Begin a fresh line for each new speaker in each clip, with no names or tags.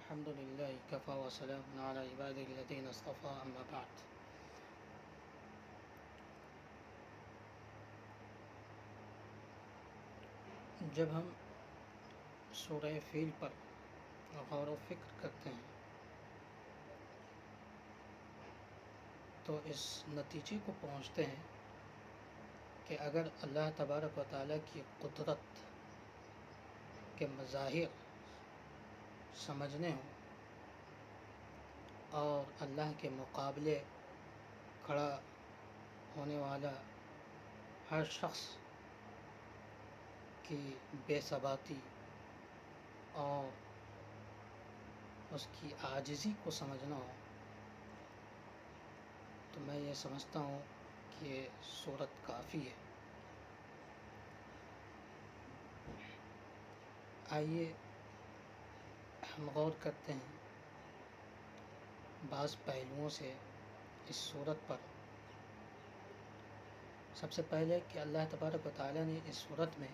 الحمد لله كفى وسلام على عباده الذين اصطفى أما بعد. جب ہم سورہ فیل پر غور و فکر کرتے ہیں تو اس نتیجے کو پہنچتے ہیں کہ اگر اللہ تبارک و تعالیٰ کی قدرت کے مظاہر سمجھنے ہوں اور اللہ کے مقابلے کھڑا ہونے والا ہر شخص کی بے ثباتی اور اس کی عاجزی کو سمجھنا ہو تو میں یہ سمجھتا ہوں کہ یہ صورت کافی ہے. آئیے ہم غور کرتے ہیں بعض پہلوؤں سے اس صورت پر. سب سے پہلے کہ اللہ تبارک و تعالیٰ نے اس صورت میں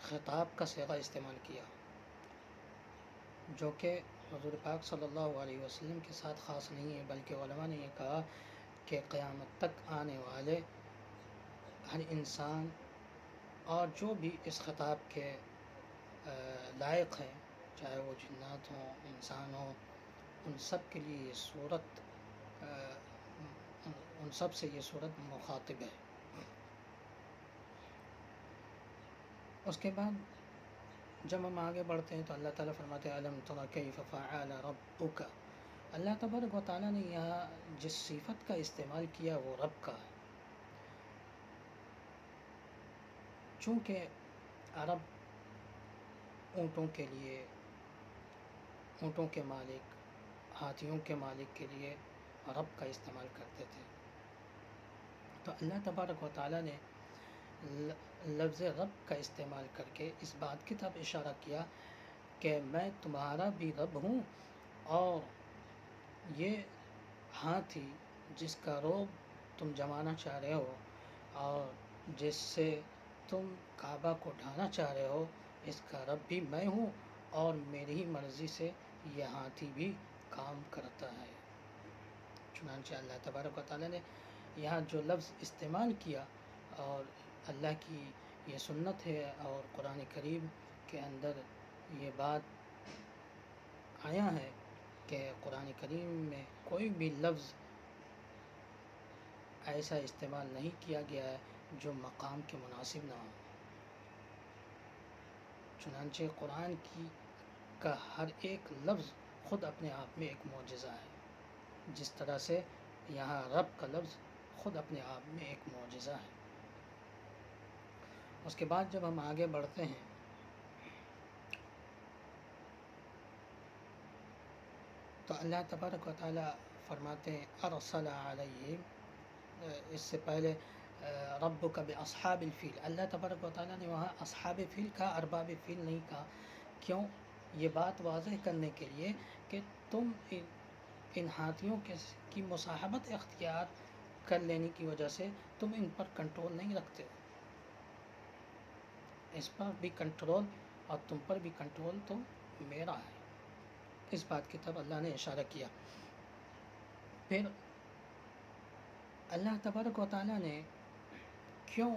خطاب کا صیغہ استعمال کیا جو کہ حضور پاک صلی اللہ علیہ وسلم کے ساتھ خاص نہیں ہے، بلکہ علماء نے یہ کہا کہ قیامت تک آنے والے ہر انسان اور جو بھی اس خطاب کے لائق ہیں، چاہے وہ جنات ہوں انسان ہوں، ان سب کے لیے یہ صورت ان سب سے یہ صورت مخاطب ہے. اس کے بعد جب ہم آگے بڑھتے ہیں تو اللہ تعالیٰ فرماتے ہیں الم تر کیف فعل ربک. اللہ تبارک و تعالیٰ نے یہاں جس صفت کا استعمال کیا وہ رب کا ہے، چونکہ عرب اونٹوں کے لیے، اونٹوں کے مالک، ہاتھیوں کے مالک کے لیے رب کا استعمال کرتے تھے، تو اللہ تبارک و تعالیٰ نے لفظ رب کا استعمال کر کے اس بات کی طرف اشارہ کیا کہ میں تمہارا بھی رب ہوں، اور یہ ہاتھی جس کا روب تم جمانا چاہ رہے ہو اور جس سے تم کعبہ کو ڈھانا چاہ رہے ہو، اس کا رب بھی میں ہوں اور میری ہی مرضی سے یہ ہاتھی بھی کام کرتا ہے. چنانچہ اللہ تبارک و تعالیٰ نے یہاں جو لفظ استعمال کیا، اور اللہ کی یہ سنت ہے اور قرآن کریم کے اندر یہ بات آیا ہے کہ قرآن کریم میں کوئی بھی لفظ ایسا استعمال نہیں کیا گیا ہے جو مقام کے مناسب نہ ہو. چنانچہ قرآن کا ہر ایک لفظ خود اپنے آپ میں ایک معجزہ ہے، جس طرح سے یہاں رب کا لفظ خود اپنے آپ میں ایک معجزہ ہے. اس کے بعد جب ہم آگے بڑھتے ہیں تو اللہ تبارک و تعالیٰ فرماتے ہیں ارسل علیہم. اس سے پہلے ربک باصحاب الفیل، اللہ تبارک و تعالیٰ نے وہاں اصحاب فیل کہا، ارباب فیل نہیں کہا. کیوں؟ یہ بات واضح کرنے کے لیے کہ تم ان ہاتھیوں کی مصاحبت اختیار کر لینے کی وجہ سے تم ان پر کنٹرول نہیں رکھتے، اس پر بھی کنٹرول اور تم پر بھی کنٹرول تو میرا ہے. اس بات کی طرف اللہ نے اشارہ کیا. پھر اللہ تبارک و تعالیٰ نے کیوں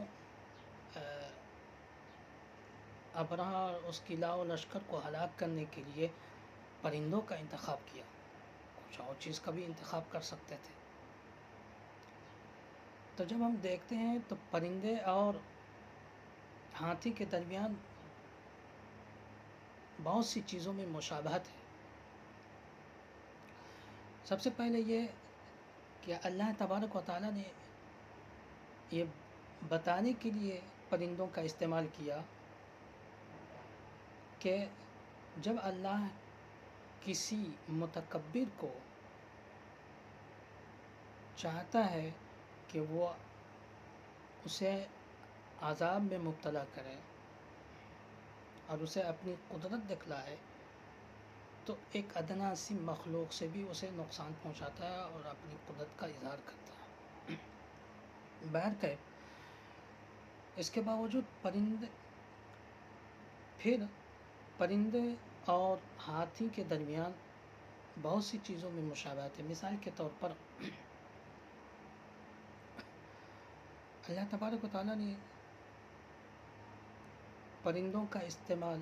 ابرہہ اور اس کی لاؤ لشکر کو ہلاک کرنے کے لیے پرندوں کا انتخاب کیا؟ کچھ اور چیز کا بھی انتخاب کر سکتے تھے. تو جب ہم دیکھتے ہیں تو پرندے اور ہاتھی کے درمیان بہت سی چیزوں میں مشابہت ہے. سب سے پہلے یہ کہ اللہ تبارک و تعالیٰ نے یہ بتانے کے لیے پرندوں کا استعمال کیا کہ جب اللہ کسی متکبر کو چاہتا ہے کہ وہ اسے عذاب میں مبتلا کرے اور اسے اپنی قدرت دکھلائے، تو ایک ادنا سی مخلوق سے بھی اسے نقصان پہنچاتا ہے اور اپنی قدرت کا اظہار کرتا ہے. بہرکیف اس کے باوجود پرندے اور ہاتھی کے درمیان بہت سی چیزوں میں مشابہت ہے۔ مثال کے طور پر اللہ تبارک و تعالیٰ نے پرندوں کا استعمال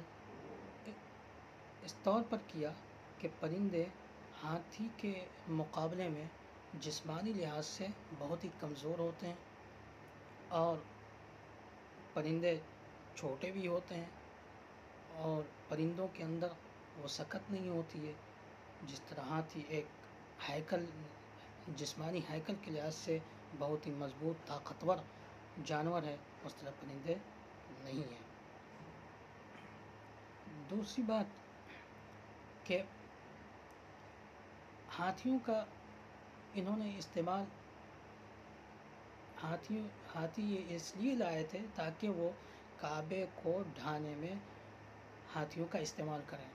اس طور پر کیا کہ پرندے ہاتھی کے مقابلے میں جسمانی لحاظ سے بہت ہی کمزور ہوتے ہیں، اور پرندے چھوٹے بھی ہوتے ہیں، اور پرندوں کے اندر وہ سکت نہیں ہوتی ہے۔ جس طرح ہاتھی ایک ہیکل، جسمانی ہیکل کے لحاظ سے بہت ہی مضبوط طاقتور جانور ہے، اس طرح پرندے نہیں ہیں۔ دوسری بات کہ ہاتھیوں کا انہوں نے استعمال ہاتھی یہ اس لیے لائے تھے تاکہ وہ کعبے کو ڈھانے میں ہاتھیوں کا استعمال کریں۔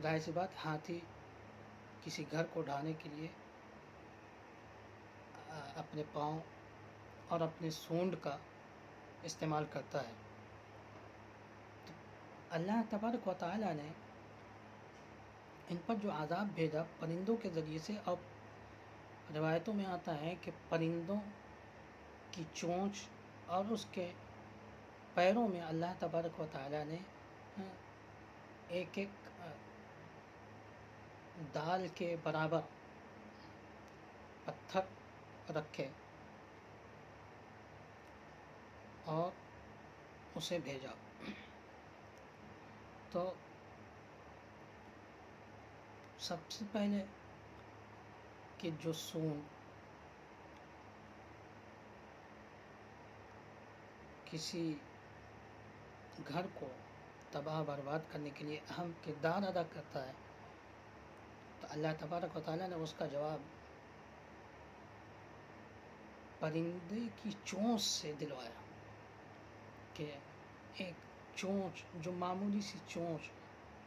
ظاہر سی بات، ہاتھی کسی گھر کو ڈھانے کے لیے اپنے پاؤں اور اپنے سونڈ کا استعمال کرتا ہے۔ تو اللہ تبارک و تعالیٰ نے ان پر جو عذاب بھیجا پرندوں کے ذریعے سے، اب روایتوں میں آتا ہے کہ پرندوں کی چونچ اور اس کے پیروں میں اللہ تبارک و تعالیٰ نے ایک ایک دال کے برابر پتھر رکھے اور اسے بھیجا۔ تو سب سے پہلے کہ جو سون کسی گھر کو تباہ برباد کرنے کے لیے اہم کردار ادا کرتا ہے، تو اللہ تبارک و تعالیٰ نے اس کا جواب پرندے کی چونچ سے دلوایا، کہ ایک چونچ جو معمولی سی چونچ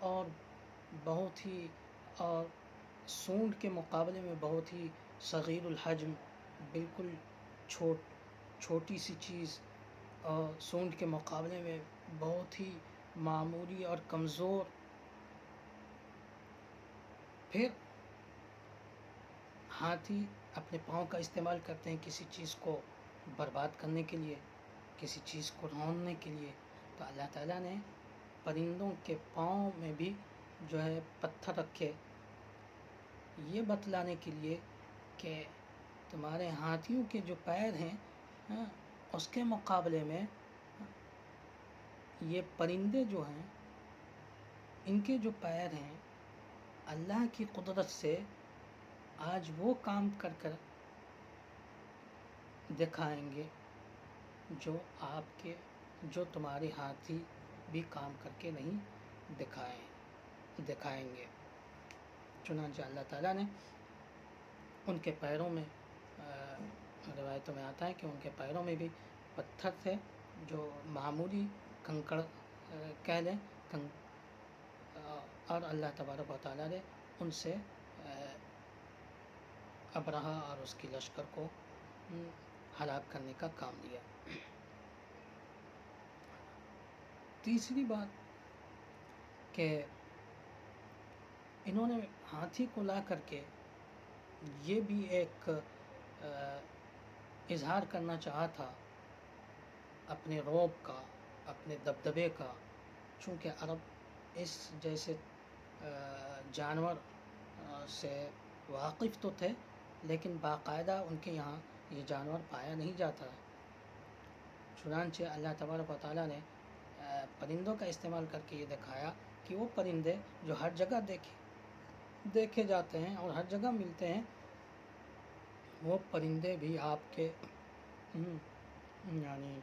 اور بہت ہی، اور سونڈ کے مقابلے میں بہت ہی صغیر الحجم، بالکل چھوٹی سی چیز، اور سونڈ کے مقابلے میں بہت ہی معمولی اور کمزور، پھر ہاتھی اپنے پاؤں کا استعمال کرتے ہیں کسی چیز کو برباد کرنے کے لیے، کسی چیز کو روننے کے لیے، تو اللہ تعالیٰ نے پرندوں کے پاؤں میں بھی جو ہے پتھر رکھے، یہ بتلانے کے لیے کہ تمہارے ہاتھیوں کے جو پیر ہیں اس کے مقابلے میں یہ پرندے جو ہیں ان کے جو پیر ہیں اللہ کی قدرت سے آج وہ کام کر کر دکھائیں گے جو تمہارے ہاتھی بھی کام کر کے نہیں دکھائیں گے۔ چنانچہ اللہ تعالیٰ نے ان کے پیروں میں، روایتوں میں آتا ہے کہ ان کے پیروں میں بھی پتھر تھے، جو معمولی کنکڑ کہہ لیں، اور اللہ تبارک و تعالیٰ نے ان سے ابرہہ اور اس کی لشکر کو ہلاک کرنے کا کام لیا۔ تیسری بات کہ انہوں نے ہاتھی کو لا کر کے یہ بھی ایک اظہار کرنا چاہا تھا اپنے رعب کا، اپنے دبدبے کا، چونکہ عرب اس جیسے جانور سے واقف تو تھے، لیکن باقاعدہ ان کے یہاں یہ جانور پایا نہیں جاتا ہے۔ چنانچہ اللہ تبارک و تعالیٰ نے پرندوں کا استعمال کر کے یہ دکھایا کہ وہ پرندے جو ہر جگہ دیکھے جاتے ہیں اور ہر جگہ ملتے ہیں، وہ پرندے بھی آپ کے یعنی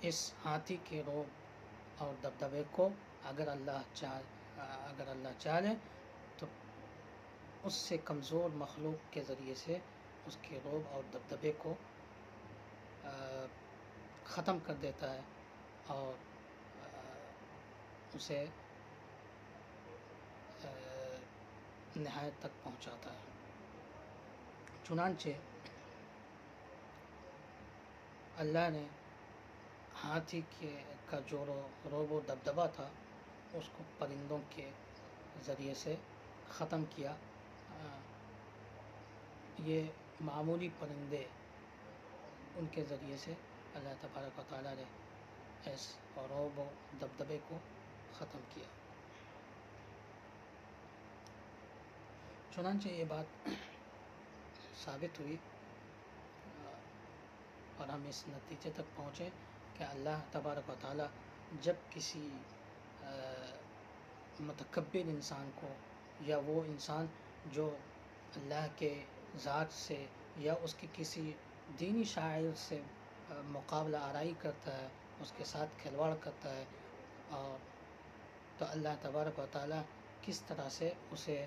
اس ہاتھی کے رعب اور دبدبے کو اگر اللہ چاہے تو اس سے کمزور مخلوق کے ذریعے سے اس کے رعب اور دبدبے کو ختم کر دیتا ہے اور اسے نہایت تک پہنچاتا ہے۔ چنانچہ اللہ نے ہاتھی کا جو روب و دبدبہ تھا اس کو پرندوں کے ذریعے سے ختم کیا. یہ معمولی پرندے ان کے ذریعے سے اللہ تبارک و تعالیٰ نے اس روب و دبدبے کو ختم کیا. چنانچہ یہ بات ثابت ہوئی اور ہم اس نتیجے تک پہنچے کہ اللہ تبارک و تعالیٰ جب کسی متکبر انسان کو، یا وہ انسان جو اللہ کے ذات سے یا اس کے کسی دینی شاعر سے مقابلہ آرائی کرتا ہے، اس کے ساتھ کھلواڑ کرتا ہے، اور تو اللہ تبارک و تعالیٰ کس طرح سے اسے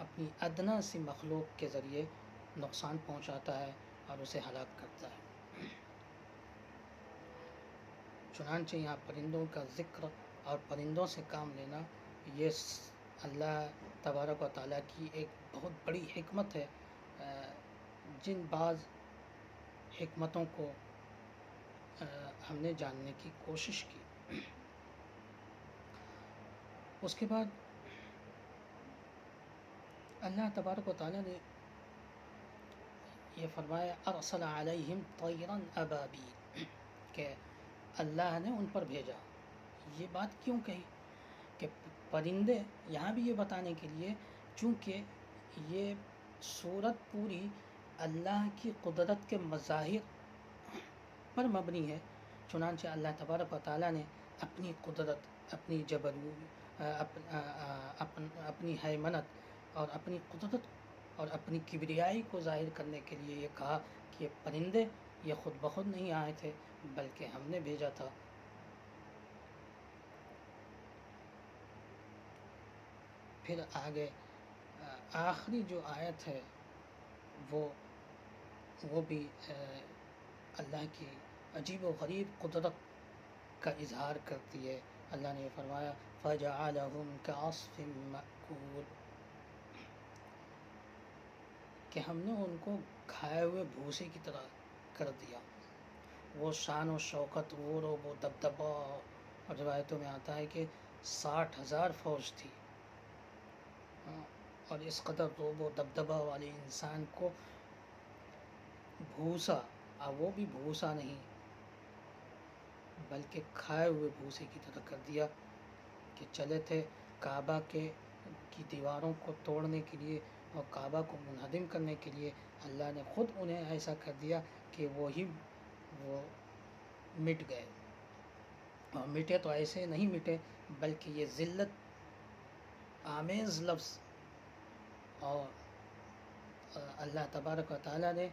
اپنی ادنا سی مخلوق کے ذریعے نقصان پہنچاتا ہے اور اسے ہلاک کرتا ہے. چنانچہ یہاں پرندوں کا ذکر اور پرندوں سے کام لینا یہ اللہ تبارک و تعالیٰ کی ایک بہت بڑی حکمت ہے. جن بعض حکمتوں کو ہم نے جاننے کی کوشش کی. اس کے بعد اللہ تبارک و تعالیٰ نے یہ فرمایا ارسل علیہم طیرا ابابیل، کہ اللہ نے ان پر بھیجا. یہ بات کیوں کہی کہ پرندے، یہاں بھی یہ بتانے کے لیے چونکہ یہ صورت پوری اللہ کی قدرت کے مظاہر پر مبنی ہے. چنانچہ اللہ تبارک و تعالیٰ نے اپنی قدرت، اپنی اپنی حیمنت اور اپنی قدرت اور اپنی کبریائی کو ظاہر کرنے کے لیے یہ کہا کہ یہ پرندے یہ خود بخود نہیں آئے تھے بلکہ ہم نے بھیجا تھا. پھر آگے آخری جو آیت ہے وہ بھی اللہ کی عجیب و غریب قدرت کا اظہار کرتی ہے. اللہ نے فرمایا فَجَعَلَهُمْ كَعَصْفٍ مَأْكُولٍ، کہ ہم نے ان کو کھائے ہوئے بھوسے کی طرح کر دیا. وہ شان و شوکت، وہ روب و دبدبہ، اور روایتوں میں آتا ہے کہ 60,000 فوج تھی، اور اس قدر روب و دبدبہ والے انسان کو بھوسا، اور وہ بھی بھوسا نہیں بلکہ کھائے ہوئے بھوسے کی طرح کر دیا. کہ چلے تھے کعبہ کی دیواروں کو توڑنے کے لیے اور کعبہ کو منہدم کرنے کے لیے، اللہ نے خود انہیں ایسا کر دیا کہ وہ مٹ گئے. اور مٹے تو ایسے نہیں مٹے بلکہ یہ ذلت آمیز لفظ، اور اللہ تبارک و تعالیٰ نے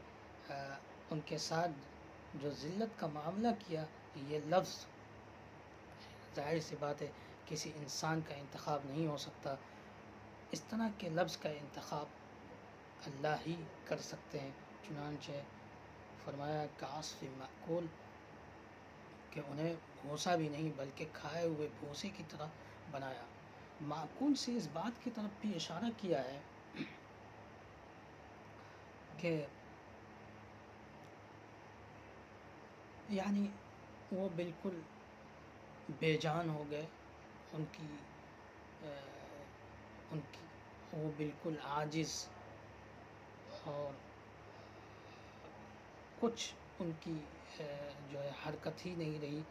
ان کے ساتھ جو ذلت کا معاملہ کیا، یہ لفظ ظاہر سی بات ہے کسی انسان کا انتخاب نہیں ہو سکتا. اس طرح کے لفظ کا انتخاب اللہ ہی کر سکتے ہیں. چنانچہ فرمایا کعصف مأکول، کہ انہیں بھوسا بھی نہیں بلکہ کھائے ہوئے بھوسے کی طرح بنایا. معقول سے اس بات کی طرف بھی اشارہ کیا ہے کہ یعنی وہ بالکل بے جان ہو گئے، ان کی وہ بالکل عاجز، اور کچھ ان کی جو ہے حرکت ہی نہیں رہی.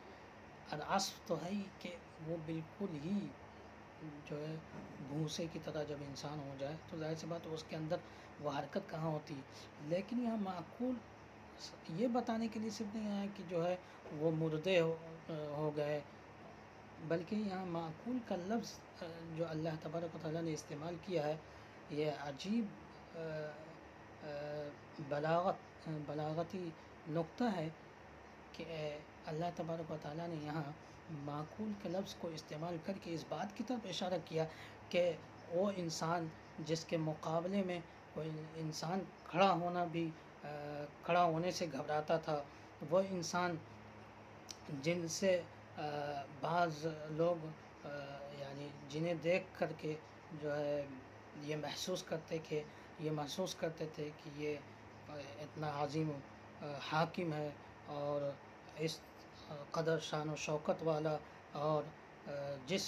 العصف تو ہے ہی کہ وہ بالکل ہی جو ہے بھوسے کی طرح جب انسان ہو جائے تو ظاہر سی بات اس کے اندر وہ حرکت کہاں ہوتی. لیکن یہاں معقول یہ بتانے کے لیے صرف نہیں آیا کہ جو ہے وہ مردے ہو گئے، بلکہ یہاں معقول کا لفظ جو اللہ تبارک و تعالیٰ نے استعمال کیا ہے، یہ عجیب بلاغتی نقطہ ہے کہ اللہ تبارک و تعالیٰ نے یہاں معقول کے لفظ کو استعمال کر کے اس بات کی طرف اشارہ کیا کہ وہ انسان جس کے مقابلے میں کوئی انسان کھڑا ہونے سے گھبراتا تھا، وہ انسان جن سے بعض لوگ یعنی جنہیں دیکھ کر کے جو ہے یہ محسوس کرتے تھے کہ یہ اتنا عظیم حاکم ہے اور قدر شان و شوکت والا اور جس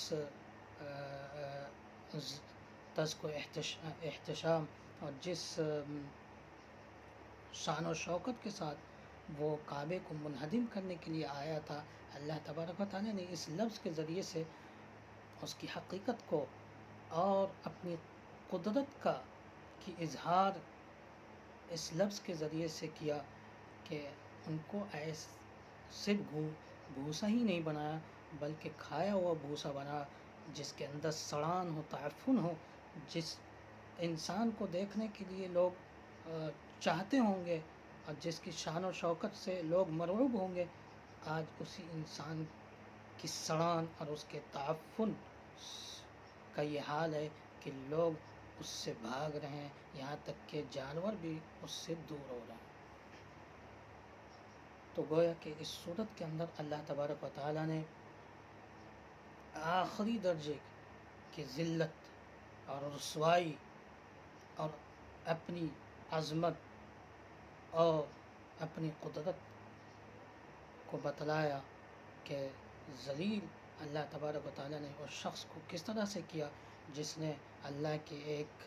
تزک و احتشام اور جس شان و شوکت کے ساتھ وہ کعبے کو منہدم کرنے کے لیے آیا تھا، اللہ تبارک و تعالیٰ نے اس لفظ کے ذریعے سے اس کی حقیقت کو اور اپنی قدرت کی اظہار اس لفظ کے ذریعے سے کیا کہ ان کو صرف بھوسا ہی نہیں بنایا بلکہ کھایا ہوا بھوسا بنا، جس کے اندر سڑان ہو، تعفن ہو، جس انسان کو دیکھنے کے لیے لوگ چاہتے ہوں گے اور جس کی شان و شوکت سے لوگ مرعوب ہوں گے، آج اسی انسان کی سڑان اور اس کے تعفن کا یہ حال ہے کہ لوگ اس سے بھاگ رہے ہیں، یہاں تک کہ جانور بھی اس سے دور ہو رہے ہیں۔ تو گویا کہ اس صورت کے اندر اللہ تبارک و تعالیٰ نے آخری درجے کی ذلت اور رسوائی اور اپنی عظمت اور اپنی قدرت کو بتلایا کہ ذلیل اللہ تبارک و تعالیٰ نے اس شخص کو کس طرح سے کیا جس نے اللہ کے ایک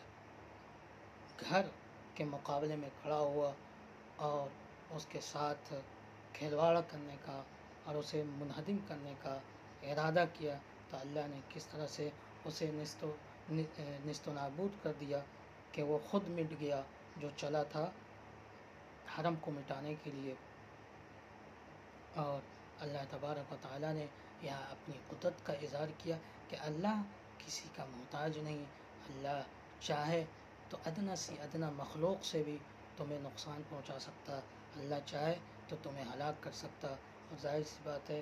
گھر کے مقابلے میں کھڑا ہوا اور اس کے ساتھ کھلواڑ کرنے کا اور اسے منہدم کرنے کا ارادہ کیا، تو اللہ نے کس طرح سے اسے نیست و نابود کر دیا کہ وہ خود مٹ گیا جو چلا تھا حرم کو مٹانے کے لیے۔ اور اللہ تبارک و تعالیٰ نے یہاں اپنی قدرت کا اظہار کیا کہ اللہ کسی کا محتاج نہیں، اللہ چاہے تو ادنیٰ سی ادنیٰ مخلوق سے بھی تمہیں نقصان پہنچا سکتا، اللہ چاہے تو تمہیں ہلاک کر سکتا۔ اور ظاہر سی بات ہے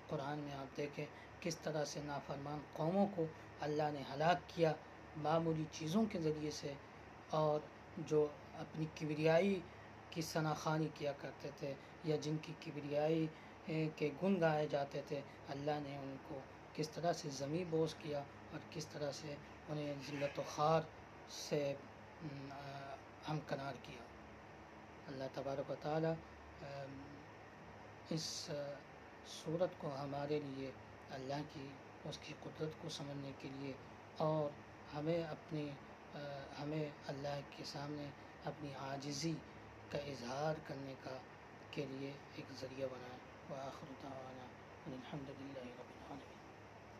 قرآن میں آپ دیکھیں کس طرح سے نافرمان قوموں کو اللہ نے ہلاک کیا معمولی چیزوں کے ذریعے سے، اور جو اپنی کبریائی کی ثناخوانی کیا کرتے تھے یا جن کی کبریائی کے گن گائے جاتے تھے، اللہ نے ان کو کس طرح سے زمیں بوس کیا اور کس طرح سے انہیں ذلت و خوار سے ہمکنار کیا۔ اللہ تبارک و تعالیٰ اس صورت کو ہمارے لیے اللہ کی اس کی قدرت کو سمجھنے کے لیے اور ہمیں اللہ کے سامنے اپنی عاجزی کا اظہار کرنے کے لیے ایک ذریعہ بنائے۔ وآخر دعوانا الحمد للہ رب العالمین۔